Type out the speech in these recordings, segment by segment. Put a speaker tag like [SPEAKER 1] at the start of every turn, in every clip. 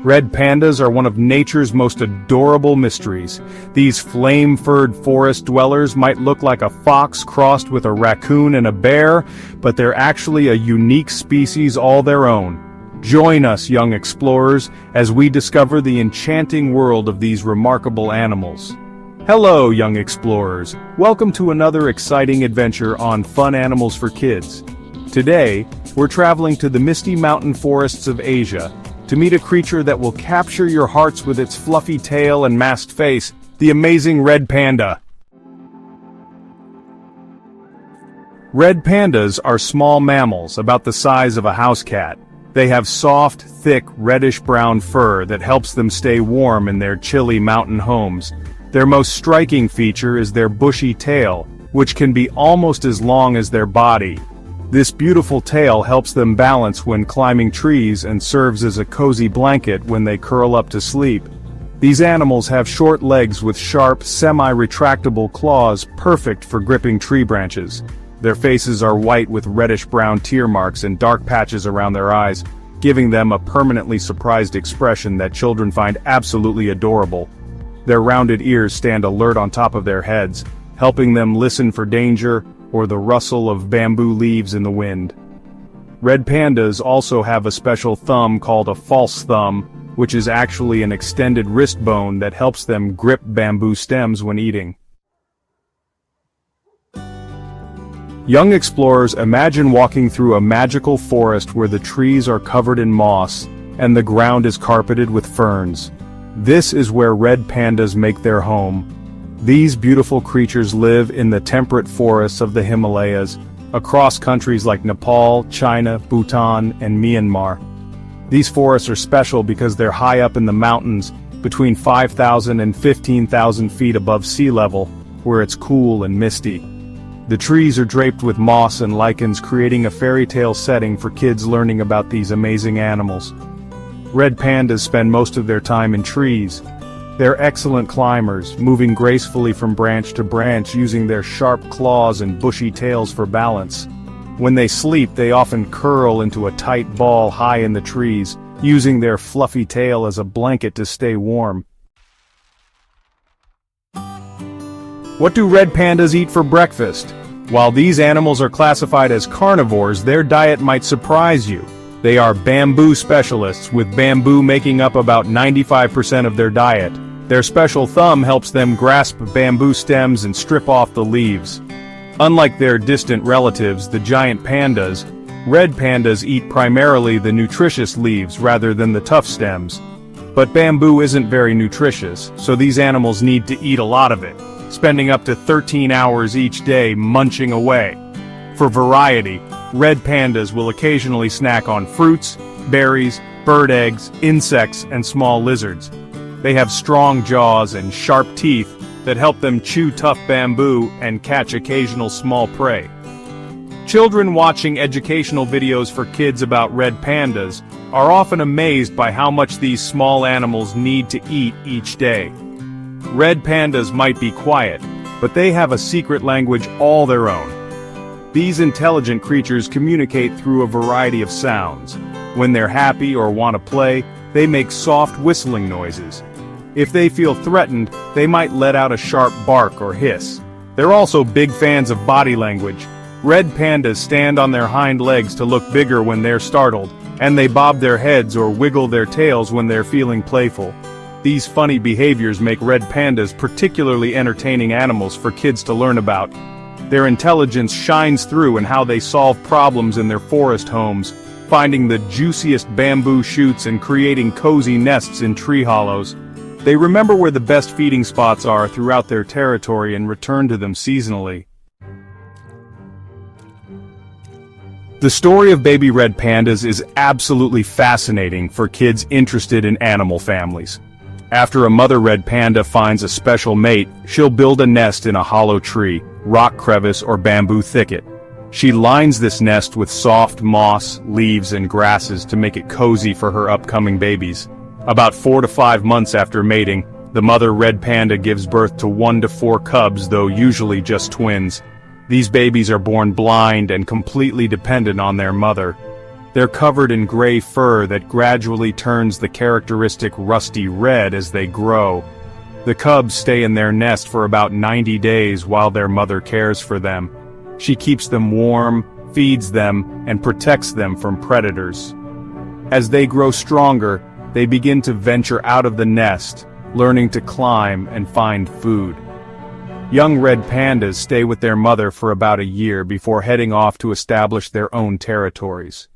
[SPEAKER 1] Red pandas are one of nature's most adorable mysteries. These flame-furred forest dwellers might look like a fox crossed with a raccoon and a bear, but they're actually a unique species all their own. Join us, young explorers, as we discover the enchanting world of these remarkable animals. Hello, young explorers. Welcome to another exciting adventure on Fun Animals for Kids. Today, we're traveling to the misty mountain forests of Asia to meet a creature that will capture your hearts with its fluffy tail and masked face, the amazing red panda. Red pandas are small mammals about the size of a house cat. They have soft, thick, reddish-brown fur that helps them stay warm in their chilly mountain homes. Their most striking feature is their bushy tail, which can be almost as long as their body. This beautiful tail helps them balance when climbing trees and serves as a cozy blanket when they curl up to sleep. These animals have short legs with sharp, semi-retractable claws perfect for gripping tree branches. Their faces are white with reddish-brown tear marks and dark patches around their eyes, giving them a permanently surprised expression that children find absolutely adorable. Their rounded ears stand alert on top of their heads, helping them listen for danger or the rustle of bamboo leaves in the wind. Red pandas also have a special thumb called a false thumb, which is actually an extended wrist bone that helps them grip bamboo stems when eating. Young explorers, imagine walking through a magical forest where the trees are covered in moss and the ground is carpeted with ferns. This is where red pandas make their home. These beautiful creatures live in the temperate forests of the Himalayas, across countries like Nepal, China, Bhutan, and Myanmar. These forests are special because they're high up in the mountains, between 5,000 and 15,000 feet above sea level, where it's cool and misty. The trees are draped with moss and lichens, creating a fairy tale setting for kids learning about these amazing animals. Red pandas spend most of their time in trees. They're excellent climbers, moving gracefully from branch to branch using their sharp claws and bushy tails for balance. When they sleep, they often curl into a tight ball high in the trees, using their fluffy tail as a blanket to stay warm. What do red pandas eat for breakfast? While these animals are classified as carnivores, their diet might surprise you. They are bamboo specialists, with bamboo making up about 95% of their diet. Their special thumb helps them grasp bamboo stems and strip off the leaves. Unlike their distant relatives, the giant pandas, red pandas eat primarily the nutritious leaves rather than the tough stems. But bamboo isn't very nutritious, so these animals need to eat a lot of it, spending up to 13 hours each day munching away. For variety, red pandas will occasionally snack on fruits, berries, bird eggs, insects, and small lizards. They have strong jaws and sharp teeth that help them chew tough bamboo and catch occasional small prey. Children watching educational videos for kids about red pandas are often amazed by how much these small animals need to eat each day. Red pandas might be quiet, but they have a secret language all their own. These intelligent creatures communicate through a variety of sounds. When they're happy or want to play, they make soft whistling noises. If they feel threatened, they might let out a sharp bark or hiss. They're also big fans of body language. Red pandas stand on their hind legs to look bigger when they're startled, and they bob their heads or wiggle their tails when they're feeling playful. These funny behaviors make red pandas particularly entertaining animals for kids to learn about. Their intelligence shines through in how they solve problems in their forest homes, finding the juiciest bamboo shoots and creating cozy nests in tree hollows. They remember where the best feeding spots are throughout their territory and return to them seasonally. The story of baby red pandas is absolutely fascinating for kids interested in animal families. After a mother red panda finds a special mate, she'll build a nest in a hollow tree, rock crevice, or bamboo thicket. She lines this nest with soft moss, leaves, and grasses to make it cozy for her upcoming babies. About 4 to 5 months after mating, the mother red panda gives birth to 1 to 4 cubs, though usually just twins. These babies are born blind and completely dependent on their mother. They're covered in gray fur that gradually turns the characteristic rusty red as they grow. The cubs stay in their nest for about 90 days while their mother cares for them. She keeps them warm, feeds them, and protects them from predators. As they grow stronger, they begin to venture out of the nest, learning to climb and find food. Young red pandas stay with their mother for about a year before heading off to establish their own territories.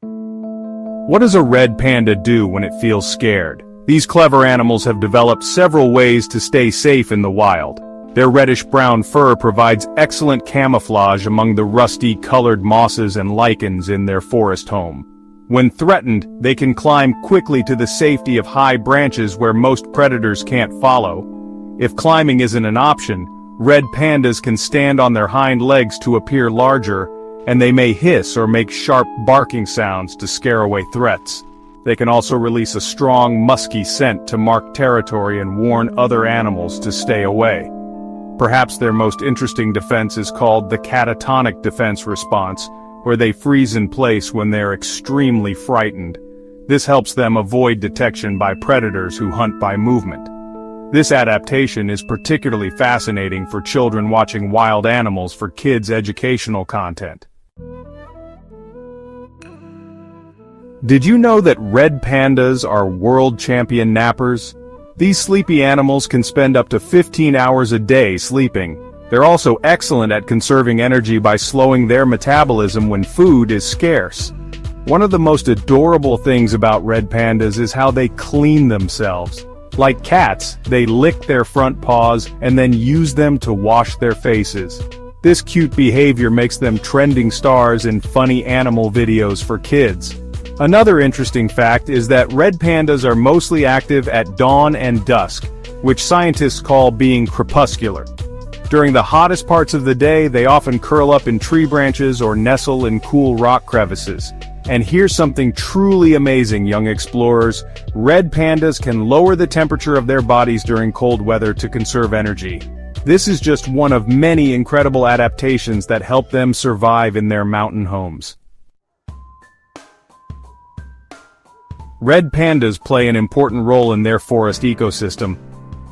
[SPEAKER 1] What does a red panda do when it feels scared? These clever animals have developed several ways to stay safe in the wild. Their reddish-brown fur provides excellent camouflage among the rusty-colored mosses and lichens in their forest home. When threatened, they can climb quickly to the safety of high branches where most predators can't follow. If climbing isn't an option, red pandas can stand on their hind legs to appear larger, and they may hiss or make sharp barking sounds to scare away threats. They can also release a strong, musky scent to mark territory and warn other animals to stay away. Perhaps their most interesting defense is called the catatonic defense response, where they freeze in place when they're extremely frightened. This helps them avoid detection by predators who hunt by movement. This adaptation is particularly fascinating for children watching wild animals for kids' educational content. Did you know that red pandas are world champion nappers? These sleepy animals can spend up to 15 hours a day sleeping. They're also excellent at conserving energy by slowing their metabolism when food is scarce. One of the most adorable things about red pandas is how they clean themselves. Like cats, they lick their front paws and then use them to wash their faces. This cute behavior makes them trending stars in funny animal videos for kids. Another interesting fact is that red pandas are mostly active at dawn and dusk, which scientists call being crepuscular. During the hottest parts of the day, they often curl up in tree branches or nestle in cool rock crevices. And here's something truly amazing, young explorers. Red pandas can lower the temperature of their bodies during cold weather to conserve energy. This is just one of many incredible adaptations that help them survive in their mountain homes. Red pandas play an important role in their forest ecosystem.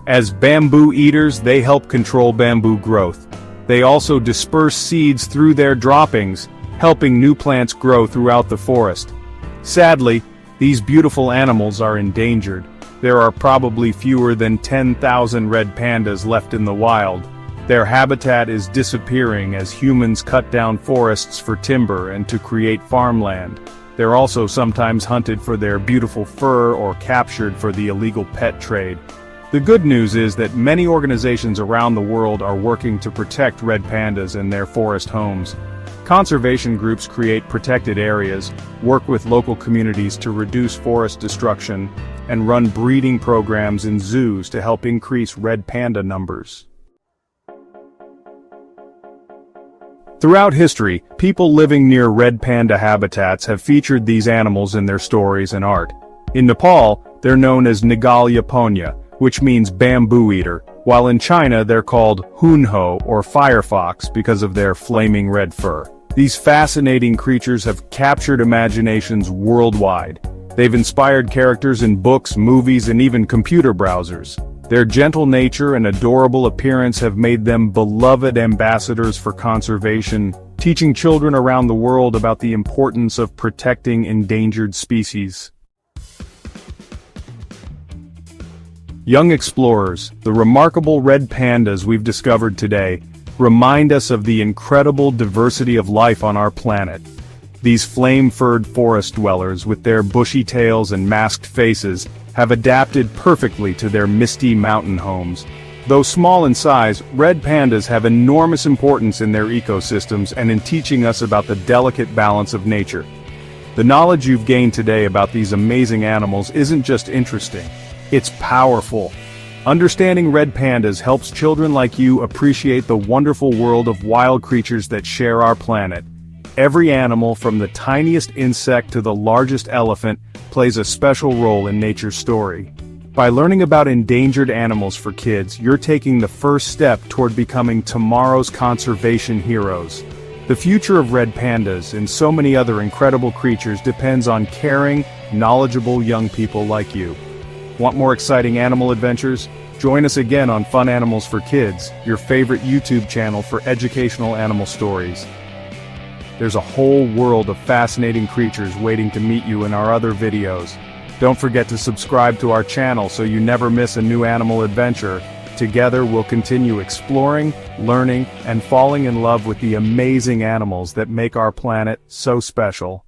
[SPEAKER 1] As bamboo eaters, they help control bamboo growth. They also disperse seeds through their droppings, helping new plants grow throughout the forest. Sadly, these beautiful animals are endangered. There are probably fewer than 10,000 red pandas left in the wild. Their habitat is disappearing as humans cut down forests for timber and to create farmland. They're also sometimes hunted for their beautiful fur or captured for the illegal pet trade. The good news is that many organizations around the world are working to protect red pandas and their forest homes. Conservation groups create protected areas, work with local communities to reduce forest destruction, and run breeding programs in zoos to help increase red panda numbers. Throughout history, people living near red panda habitats have featured these animals in their stories and art. In Nepal, they're known as Nagal Yaponya, which means bamboo eater, while in China they're called hunho or firefox because of their flaming red fur. These fascinating creatures have captured imaginations worldwide. They've inspired characters in books, movies, and even computer browsers. Their gentle nature and adorable appearance have made them beloved ambassadors for conservation, teaching children around the world about the importance of protecting endangered species. Young explorers, the remarkable red pandas we've discovered today remind us of the incredible diversity of life on our planet. These flame-furred forest dwellers with their bushy tails and masked faces have adapted perfectly to their misty mountain homes. Though small in size, red pandas have enormous importance in their ecosystems and in teaching us about the delicate balance of nature. The knowledge you've gained today about these amazing animals isn't just interesting, it's powerful. Understanding red pandas helps children like you appreciate the wonderful world of wild creatures that share our planet. Every animal, from the tiniest insect to the largest elephant, plays a special role in nature's story. By learning about endangered animals for kids, you're taking the first step toward becoming tomorrow's conservation heroes. The future of red pandas and so many other incredible creatures depends on caring, knowledgeable young people like you. Want more exciting animal adventures? Join us again on Fun Animals for Kids, your favorite YouTube channel for educational animal stories. There's a whole world of fascinating creatures waiting to meet you in our other videos. Don't forget to subscribe to our channel so you never miss a new animal adventure. Together we'll continue exploring, learning, and falling in love with the amazing animals that make our planet so special.